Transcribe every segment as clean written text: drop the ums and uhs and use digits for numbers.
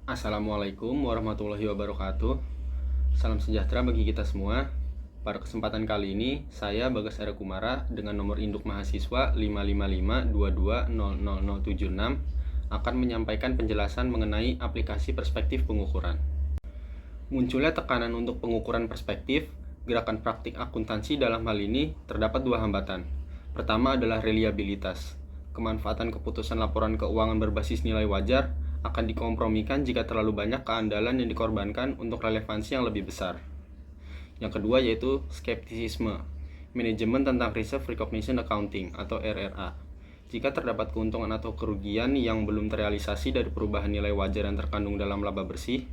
Assalamualaikum warahmatullahi wabarakatuh. Salam sejahtera bagi kita semua. Pada kesempatan kali ini, saya Bagas Ara Kumara dengan nomor induk mahasiswa 55522000076 akan menyampaikan penjelasan mengenai aplikasi perspektif pengukuran. Munculnya tekanan untuk pengukuran perspektif, gerakan praktik akuntansi dalam hal ini terdapat dua hambatan. Pertama adalah reliabilitas. Kemanfaatan keputusan laporan keuangan berbasis nilai wajar akan dikompromikan jika terlalu banyak keandalan yang dikorbankan untuk relevansi yang lebih besar. Yang kedua yaitu skeptisisme, manajemen tentang Reserve Recognition Accounting atau RRA. Jika terdapat keuntungan atau kerugian yang belum terrealisasi dari perubahan nilai wajar yang terkandung dalam laba bersih,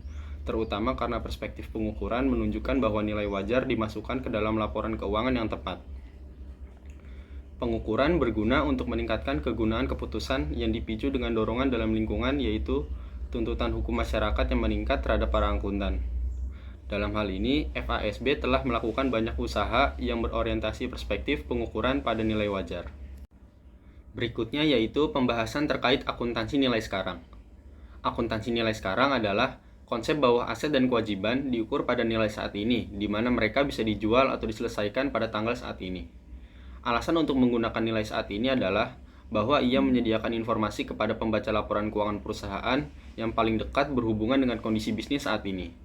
terutama karena perspektif pengukuran menunjukkan bahwa nilai wajar dimasukkan ke dalam laporan keuangan yang tepat. Pengukuran berguna untuk meningkatkan kegunaan keputusan yang dipicu dengan dorongan dalam lingkungan, yaitu tuntutan hukum masyarakat yang meningkat terhadap para akuntan. Dalam hal ini, FASB telah melakukan banyak usaha yang berorientasi perspektif pengukuran pada nilai wajar. Berikutnya yaitu pembahasan terkait akuntansi nilai sekarang. Akuntansi nilai sekarang adalah konsep bahwa aset dan kewajiban diukur pada nilai saat ini, di mana mereka bisa dijual atau diselesaikan pada tanggal saat ini. Alasan untuk menggunakan nilai saat ini adalah bahwa ia menyediakan informasi kepada pembaca laporan keuangan perusahaan yang paling dekat berhubungan dengan kondisi bisnis saat ini.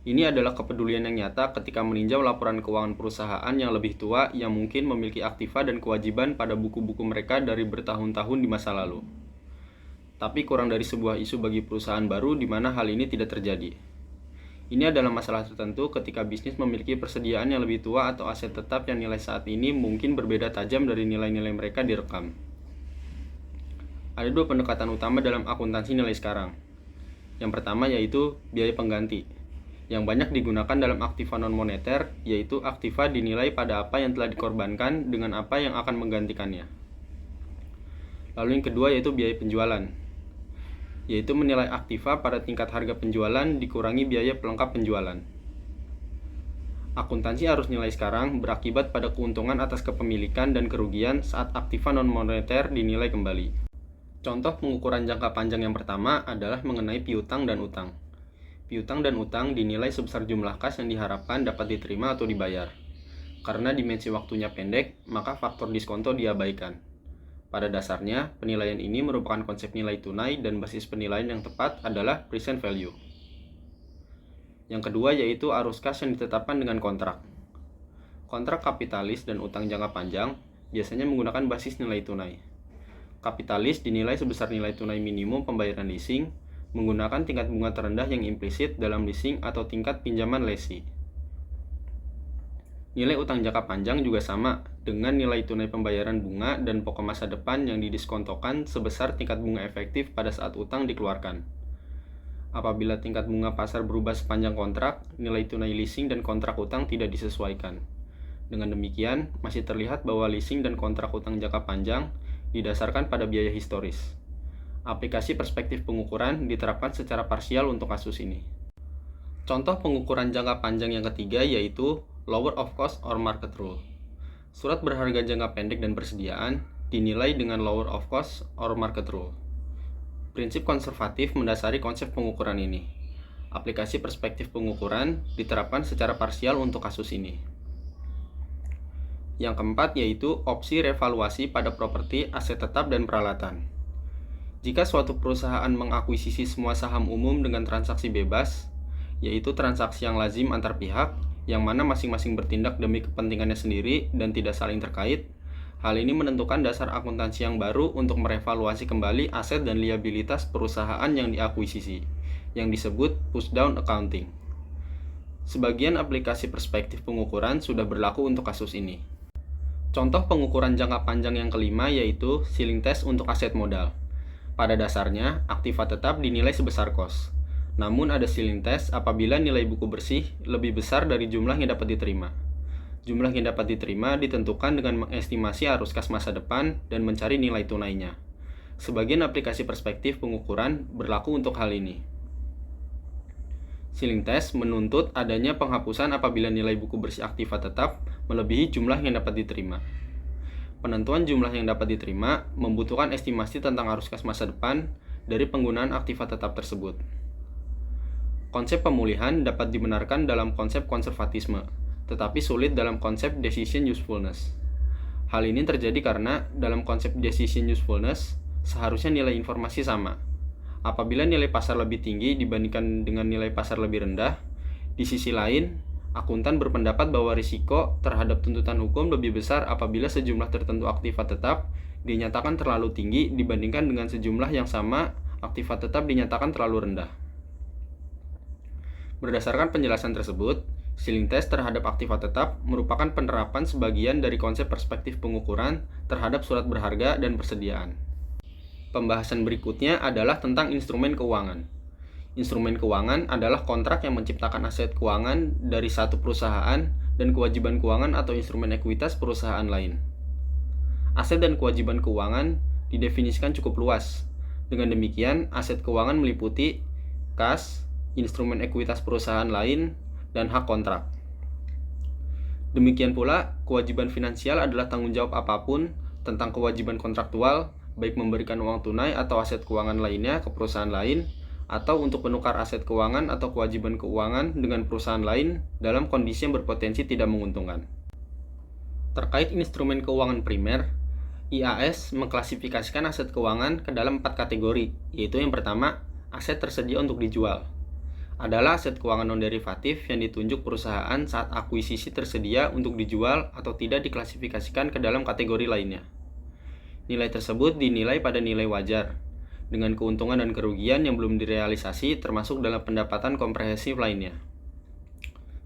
Ini adalah kepedulian yang nyata ketika meninjau laporan keuangan perusahaan yang lebih tua yang mungkin memiliki aktiva dan kewajiban pada buku-buku mereka dari bertahun-tahun di masa lalu. Tapi kurang dari sebuah isu bagi perusahaan baru di mana hal ini tidak terjadi. Ini adalah masalah tertentu ketika bisnis memiliki persediaan yang lebih tua atau aset tetap yang nilai saat ini mungkin berbeda tajam dari nilai-nilai mereka direkam. Ada dua pendekatan utama dalam akuntansi nilai sekarang. Yang pertama yaitu biaya pengganti, yang banyak digunakan dalam aktiva non-moneter, yaitu aktiva dinilai pada apa yang telah dikorbankan dengan apa yang akan menggantikannya. Lalu yang kedua yaitu biaya penjualan, yaitu menilai aktiva pada tingkat harga penjualan dikurangi biaya pelengkap penjualan. Akuntansi arus nilai sekarang berakibat pada keuntungan atas kepemilikan dan kerugian saat aktiva non-moneter dinilai kembali. Contoh pengukuran jangka panjang yang pertama adalah mengenai piutang dan utang. Piutang dan utang dinilai sebesar jumlah kas yang diharapkan dapat diterima atau dibayar. Karena dimensi waktunya pendek, maka faktor diskonto diabaikan. Pada dasarnya, penilaian ini merupakan konsep nilai tunai dan basis penilaian yang tepat adalah present value. Yang kedua yaitu arus kas yang ditetapkan dengan kontrak. Kontrak kapitalis dan utang jangka panjang biasanya menggunakan basis nilai tunai. Kapitalis dinilai sebesar nilai tunai minimum pembayaran leasing menggunakan tingkat bunga terendah yang implisit dalam leasing atau tingkat pinjaman lessee. Nilai utang jangka panjang juga sama dengan nilai tunai pembayaran bunga dan pokok masa depan yang didiskontokan sebesar tingkat bunga efektif pada saat utang dikeluarkan. Apabila tingkat bunga pasar berubah sepanjang kontrak, nilai tunai leasing dan kontrak utang tidak disesuaikan. Dengan demikian, masih terlihat bahwa leasing dan kontrak utang jangka panjang didasarkan pada biaya historis. Aplikasi perspektif pengukuran diterapkan secara parsial untuk kasus ini. Contoh pengukuran jangka panjang yang ketiga yaitu lower of cost or market rule. Surat berharga jangka pendek dan persediaan dinilai dengan lower of cost or market rule. Prinsip konservatif mendasari konsep pengukuran ini. Aplikasi perspektif pengukuran diterapkan secara parsial untuk kasus ini. Yang keempat yaitu opsi revaluasi pada properti, aset tetap, dan peralatan. Jika suatu perusahaan mengakuisisi semua saham umum dengan transaksi bebas, yaitu transaksi yang lazim antar pihak, yang mana masing-masing bertindak demi kepentingannya sendiri dan tidak saling terkait, hal ini menentukan dasar akuntansi yang baru untuk merevaluasi kembali aset dan liabilitas perusahaan yang diakuisisi, yang disebut push-down accounting. Sebagian aplikasi perspektif pengukuran sudah berlaku untuk kasus ini. Contoh pengukuran jangka panjang yang kelima yaitu ceiling test untuk aset modal. Pada dasarnya, aktiva tetap dinilai sebesar cost. Namun ada ceiling test apabila nilai buku bersih lebih besar dari jumlah yang dapat diterima. Jumlah yang dapat diterima ditentukan dengan mengestimasi arus kas masa depan dan mencari nilai tunainya. Sebagian aplikasi perspektif pengukuran berlaku untuk hal ini. Ceiling test menuntut adanya penghapusan apabila nilai buku bersih aktiva tetap melebihi jumlah yang dapat diterima. Penentuan jumlah yang dapat diterima membutuhkan estimasi tentang arus kas masa depan dari penggunaan aktiva tetap tersebut. Konsep pemulihan dapat dibenarkan dalam konsep konservatisme, tetapi sulit dalam konsep decision usefulness. Hal ini terjadi karena dalam konsep decision usefulness, seharusnya nilai informasi sama. Apabila nilai pasar lebih tinggi dibandingkan dengan nilai pasar lebih rendah, di sisi lain, akuntan berpendapat bahwa risiko terhadap tuntutan hukum lebih besar apabila sejumlah tertentu aktiva tetap dinyatakan terlalu tinggi dibandingkan dengan sejumlah yang sama aktiva tetap dinyatakan terlalu rendah. Berdasarkan penjelasan tersebut, ceiling test terhadap aktiva tetap merupakan penerapan sebagian dari konsep perspektif pengukuran terhadap surat berharga dan persediaan. Pembahasan berikutnya adalah tentang instrumen keuangan. Instrumen keuangan adalah kontrak yang menciptakan aset keuangan dari satu perusahaan dan kewajiban keuangan atau instrumen ekuitas perusahaan lain. Aset dan kewajiban keuangan didefinisikan cukup luas. Dengan demikian, aset keuangan meliputi kas, instrumen ekuitas perusahaan lain, dan hak kontrak. Demikian pula, kewajiban finansial adalah tanggung jawab apapun tentang kewajiban kontraktual, baik memberikan uang tunai atau aset keuangan lainnya ke perusahaan lain, atau untuk menukar aset keuangan atau kewajiban keuangan dengan perusahaan lain dalam kondisi yang berpotensi tidak menguntungkan. Terkait instrumen keuangan primer, IAS mengklasifikasikan aset keuangan ke dalam 4 kategori, yaitu yang pertama, aset tersedia untuk dijual. Adalah aset keuangan non-derivatif yang ditunjuk perusahaan saat akuisisi tersedia untuk dijual atau tidak diklasifikasikan ke dalam kategori lainnya. Nilai tersebut dinilai pada nilai wajar, dengan keuntungan dan kerugian yang belum direalisasi termasuk dalam pendapatan komprehensif lainnya.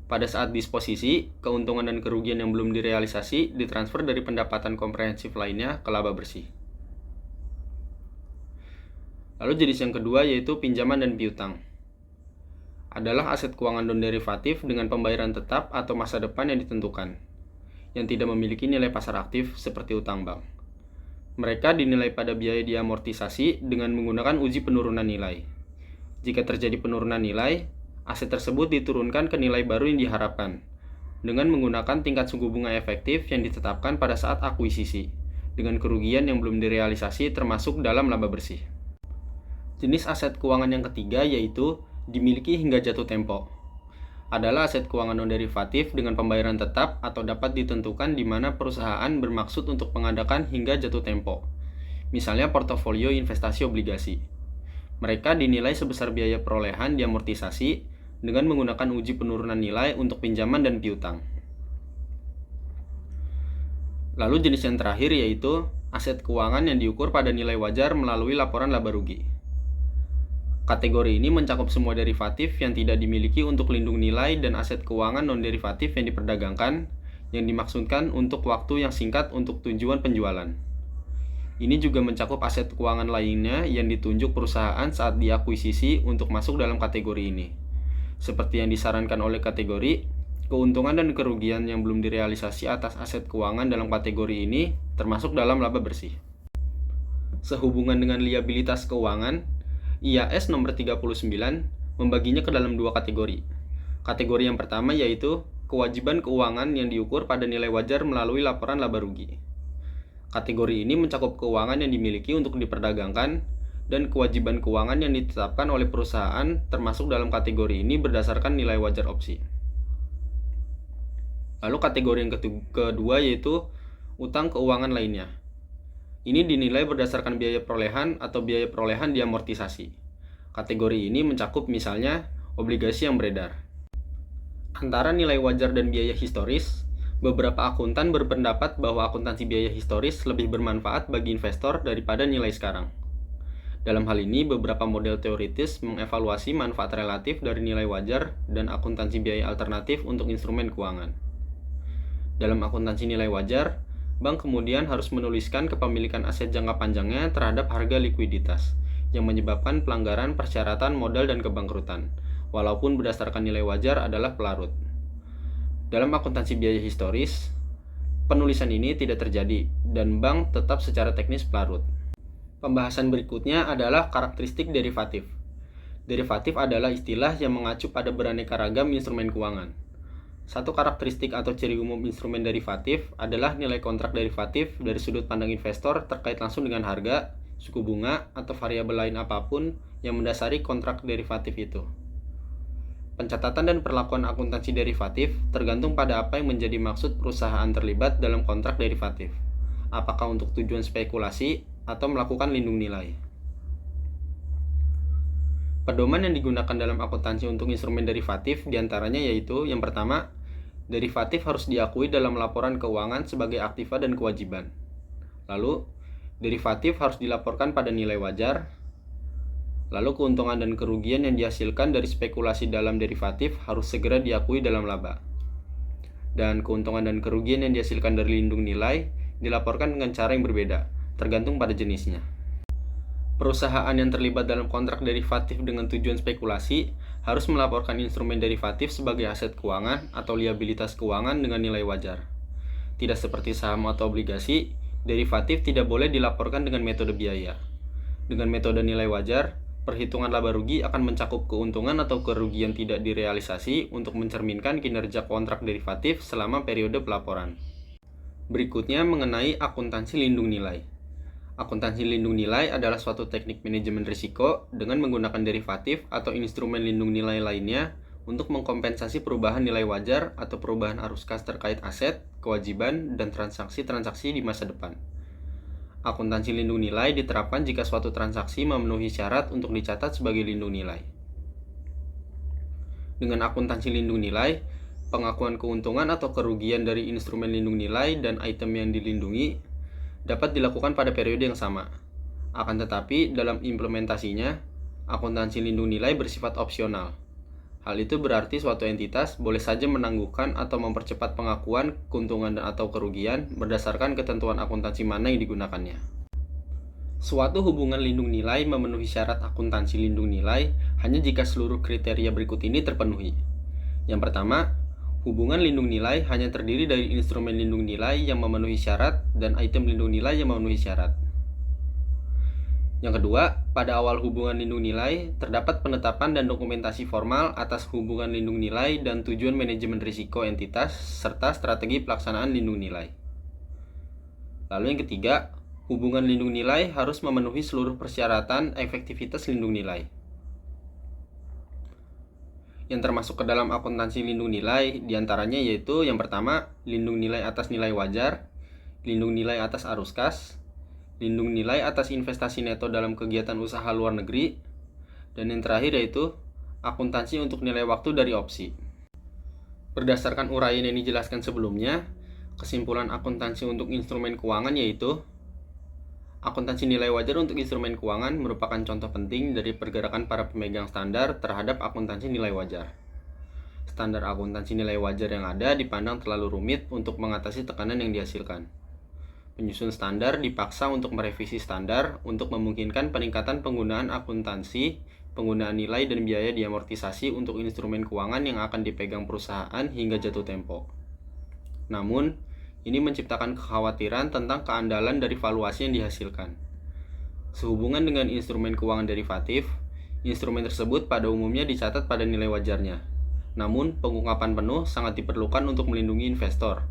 Pada saat disposisi, keuntungan dan kerugian yang belum direalisasi ditransfer dari pendapatan komprehensif lainnya ke laba bersih. Lalu jenis yang kedua yaitu pinjaman dan piutang. Adalah aset keuangan non-derivatif dengan pembayaran tetap atau masa depan yang ditentukan, yang tidak memiliki nilai pasar aktif seperti utang bank. Mereka dinilai pada biaya diamortisasi dengan menggunakan uji penurunan nilai. Jika terjadi penurunan nilai, aset tersebut diturunkan ke nilai baru yang diharapkan, dengan menggunakan tingkat suku bunga efektif yang ditetapkan pada saat akuisisi, dengan kerugian yang belum direalisasi termasuk dalam laba bersih. Jenis aset keuangan yang ketiga yaitu dimiliki hingga jatuh tempo. Adalah aset keuangan non-derivatif dengan pembayaran tetap atau dapat ditentukan di mana perusahaan bermaksud untuk mengadakan hingga jatuh tempo. Misalnya portofolio investasi obligasi. Mereka dinilai sebesar biaya perolehan diamortisasi dengan menggunakan uji penurunan nilai untuk pinjaman dan piutang. Lalu jenis yang terakhir yaitu aset keuangan yang diukur pada nilai wajar melalui laporan laba rugi. Kategori ini mencakup semua derivatif yang tidak dimiliki untuk lindung nilai dan aset keuangan non-derivatif yang diperdagangkan, yang dimaksudkan untuk waktu yang singkat untuk tujuan penjualan. Ini juga mencakup aset keuangan lainnya yang ditunjuk perusahaan saat diakuisisi untuk masuk dalam kategori ini. Seperti yang disarankan oleh kategori, keuntungan dan kerugian yang belum direalisasi atas aset keuangan dalam kategori ini termasuk dalam laba bersih. Sehubungan dengan liabilitas keuangan, IAS nomor 39 membaginya ke dalam 2 kategori. Kategori yang pertama yaitu kewajiban keuangan yang diukur pada nilai wajar melalui laporan laba rugi. Kategori ini mencakup keuangan yang dimiliki untuk diperdagangkan dan kewajiban keuangan yang ditetapkan oleh perusahaan termasuk dalam kategori ini berdasarkan nilai wajar opsi. Lalu kategori yang kedua yaitu utang keuangan lainnya. Ini dinilai berdasarkan biaya perolehan atau biaya perolehan diamortisasi. Kategori ini mencakup misalnya obligasi yang beredar. Antara nilai wajar dan biaya historis, beberapa akuntan berpendapat bahwa akuntansi biaya historis lebih bermanfaat bagi investor daripada nilai sekarang. Dalam hal ini, beberapa model teoritis mengevaluasi manfaat relatif dari nilai wajar dan akuntansi biaya alternatif untuk instrumen keuangan. Dalam akuntansi nilai wajar, bank kemudian harus menuliskan kepemilikan aset jangka panjangnya terhadap harga likuiditas, yang menyebabkan pelanggaran persyaratan modal dan kebangkrutan, walaupun berdasarkan nilai wajar adalah pelarut. Dalam akuntansi biaya historis, penulisan ini tidak terjadi, dan bank tetap secara teknis pelarut. Pembahasan berikutnya adalah karakteristik derivatif. Derivatif adalah istilah yang mengacu pada beraneka ragam instrumen keuangan. Satu karakteristik atau ciri umum instrumen derivatif adalah nilai kontrak derivatif dari sudut pandang investor terkait langsung dengan harga suku bunga, atau variabel lain apapun yang mendasari kontrak derivatif itu. Pencatatan dan perlakuan akuntansi derivatif tergantung pada apa yang menjadi maksud perusahaan terlibat dalam kontrak derivatif. Apakah untuk tujuan spekulasi atau melakukan lindung nilai. Pedoman yang digunakan dalam akuntansi untuk instrumen derivatif diantaranya yaitu yang pertama, derivatif harus diakui dalam laporan keuangan sebagai aktiva dan kewajiban. Lalu, derivatif harus dilaporkan pada nilai wajar. Lalu keuntungan dan kerugian yang dihasilkan dari spekulasi dalam derivatif harus segera diakui dalam laba. Dan keuntungan dan kerugian yang dihasilkan dari lindung nilai dilaporkan dengan cara yang berbeda, tergantung pada jenisnya. Perusahaan yang terlibat dalam kontrak derivatif dengan tujuan spekulasi harus melaporkan instrumen derivatif sebagai aset keuangan atau liabilitas keuangan dengan nilai wajar. Tidak seperti saham atau obligasi, derivatif tidak boleh dilaporkan dengan metode biaya. Dengan metode nilai wajar, perhitungan laba rugi akan mencakup keuntungan atau kerugian tidak direalisasi untuk mencerminkan kinerja kontrak derivatif selama periode pelaporan. Berikutnya mengenai akuntansi lindung nilai. Akuntansi lindung nilai adalah suatu teknik manajemen risiko dengan menggunakan derivatif atau instrumen lindung nilai lainnya untuk mengkompensasi perubahan nilai wajar atau perubahan arus kas terkait aset, kewajiban, dan transaksi-transaksi di masa depan. Akuntansi lindung nilai diterapkan jika suatu transaksi memenuhi syarat untuk dicatat sebagai lindung nilai. Dengan akuntansi lindung nilai, pengakuan keuntungan atau kerugian dari instrumen lindung nilai dan item yang dilindungi dapat dilakukan pada periode yang sama. Akan tetapi, dalam implementasinya, akuntansi lindung nilai bersifat opsional. Hal itu berarti suatu entitas boleh saja menangguhkan atau mempercepat pengakuan keuntungan atau kerugian berdasarkan ketentuan akuntansi mana yang digunakannya. Suatu hubungan lindung nilai memenuhi syarat akuntansi lindung nilai hanya jika seluruh kriteria berikut ini terpenuhi. Yang pertama, hubungan lindung nilai hanya terdiri dari instrumen lindung nilai yang memenuhi syarat dan item lindung nilai yang memenuhi syarat. Yang kedua, pada awal hubungan lindung nilai, terdapat penetapan dan dokumentasi formal atas hubungan lindung nilai dan tujuan manajemen risiko entitas, serta strategi pelaksanaan lindung nilai. Lalu yang ketiga, hubungan lindung nilai harus memenuhi seluruh persyaratan efektivitas lindung nilai. Yang termasuk ke dalam akuntansi lindung nilai diantaranya yaitu yang pertama, lindung nilai atas nilai wajar, lindung nilai atas arus kas, lindung nilai atas investasi neto dalam kegiatan usaha luar negeri, dan yang terakhir yaitu akuntansi untuk nilai waktu dari opsi. Berdasarkan uraian yang dijelaskan sebelumnya, kesimpulan akuntansi untuk instrumen keuangan yaitu akuntansi nilai wajar untuk instrumen keuangan merupakan contoh penting dari pergerakan para pemegang standar terhadap akuntansi nilai wajar. Standar akuntansi nilai wajar yang ada dipandang terlalu rumit untuk mengatasi tekanan yang dihasilkan. Penyusun standar dipaksa untuk merevisi standar untuk memungkinkan peningkatan penggunaan akuntansi, penggunaan nilai dan biaya diamortisasi untuk instrumen keuangan yang akan dipegang perusahaan hingga jatuh tempo. Namun, ini menciptakan kekhawatiran tentang keandalan dari valuasi yang dihasilkan. Sehubungan dengan instrumen keuangan derivatif, instrumen tersebut pada umumnya dicatat pada nilai wajarnya. Namun, pengungkapan penuh sangat diperlukan untuk melindungi investor,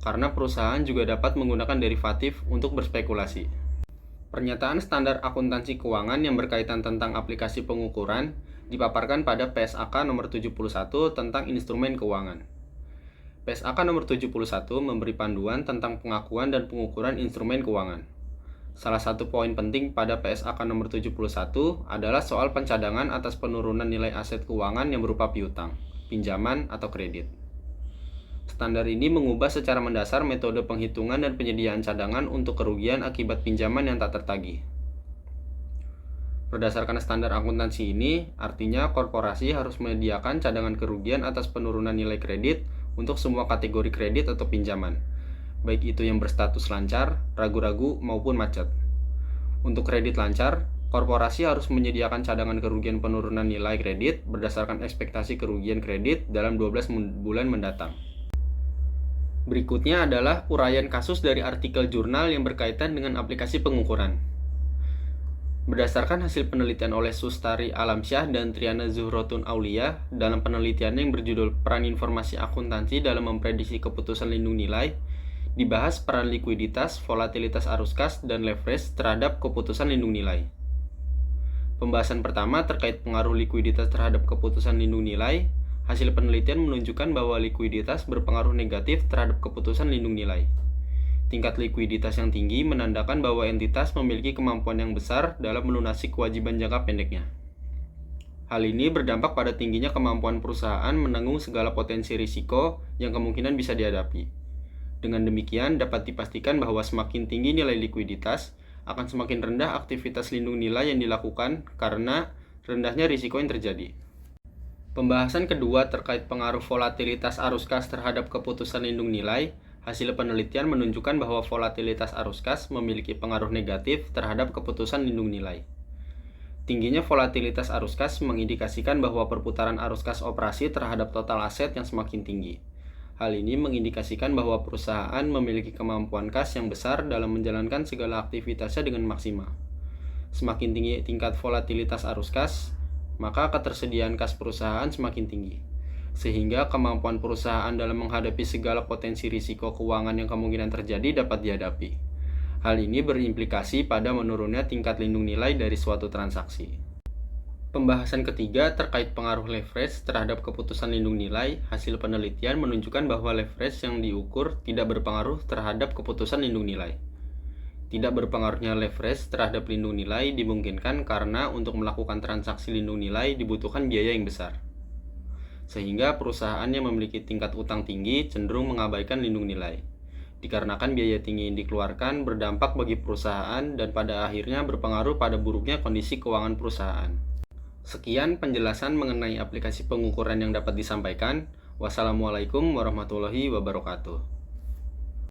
karena perusahaan juga dapat menggunakan derivatif untuk berspekulasi. Pernyataan standar akuntansi keuangan yang berkaitan tentang aplikasi pengukuran dipaparkan pada PSAK nomor 71 tentang instrumen keuangan. PSAK nomor 71 memberi panduan tentang pengakuan dan pengukuran instrumen keuangan. Salah satu poin penting pada PSAK nomor 71 adalah soal pencadangan atas penurunan nilai aset keuangan yang berupa piutang, pinjaman, atau kredit. Standar ini mengubah secara mendasar metode penghitungan dan penyediaan cadangan untuk kerugian akibat pinjaman yang tak tertagih. Berdasarkan standar akuntansi ini, artinya korporasi harus menyediakan cadangan kerugian atas penurunan nilai kredit untuk semua kategori kredit atau pinjaman, baik itu yang berstatus lancar, ragu-ragu, maupun macet. Untuk kredit lancar, korporasi harus menyediakan cadangan kerugian penurunan nilai kredit berdasarkan ekspektasi kerugian kredit dalam 12 bulan mendatang. Berikutnya adalah uraian kasus dari artikel jurnal yang berkaitan dengan aplikasi pengukuran. Berdasarkan hasil penelitian oleh Sustari Alamsyah dan Triana Zuhrotun Aulia dalam penelitian yang berjudul Peran Informasi Akuntansi dalam Memprediksi Keputusan Lindung Nilai, Dibahas peran likuiditas, volatilitas arus kas, dan leverage terhadap keputusan lindung nilai. Pembahasan pertama terkait pengaruh likuiditas terhadap keputusan lindung nilai. Hasil penelitian menunjukkan bahwa likuiditas berpengaruh negatif terhadap keputusan lindung nilai. Tingkat likuiditas yang tinggi menandakan bahwa entitas memiliki kemampuan yang besar dalam melunasi kewajiban jangka pendeknya. Hal ini berdampak pada tingginya kemampuan perusahaan menanggung segala potensi risiko yang kemungkinan bisa dihadapi. Dengan demikian, dapat dipastikan bahwa semakin tinggi nilai likuiditas, akan semakin rendah aktivitas lindung nilai yang dilakukan karena rendahnya risiko yang terjadi. Pembahasan kedua terkait pengaruh volatilitas arus kas terhadap keputusan lindung nilai. Hasil penelitian menunjukkan bahwa volatilitas arus kas memiliki pengaruh negatif terhadap keputusan lindung nilai. Tingginya volatilitas arus kas mengindikasikan bahwa perputaran arus kas operasi terhadap total aset yang semakin tinggi. Hal ini mengindikasikan bahwa perusahaan memiliki kemampuan kas yang besar dalam menjalankan segala aktivitasnya dengan maksimal. Semakin tinggi tingkat volatilitas arus kas, maka ketersediaan kas perusahaan semakin tinggi, sehingga kemampuan perusahaan dalam menghadapi segala potensi risiko keuangan yang kemungkinan terjadi dapat dihadapi. Hal ini berimplikasi pada menurunnya tingkat lindung nilai dari suatu transaksi. Pembahasan ketiga terkait pengaruh leverage terhadap keputusan lindung nilai. Hasil penelitian menunjukkan bahwa leverage yang diukur tidak berpengaruh terhadap keputusan lindung nilai. Tidak berpengaruhnya leverage terhadap lindung nilai dimungkinkan karena untuk melakukan transaksi lindung nilai dibutuhkan biaya yang besar. Sehingga perusahaan yang memiliki tingkat utang tinggi cenderung mengabaikan lindung nilai. Dikarenakan biaya tinggi yang dikeluarkan berdampak bagi perusahaan dan pada akhirnya berpengaruh pada buruknya kondisi keuangan perusahaan. Sekian penjelasan mengenai aplikasi pengukuran yang dapat disampaikan. Wassalamualaikum warahmatullahi wabarakatuh.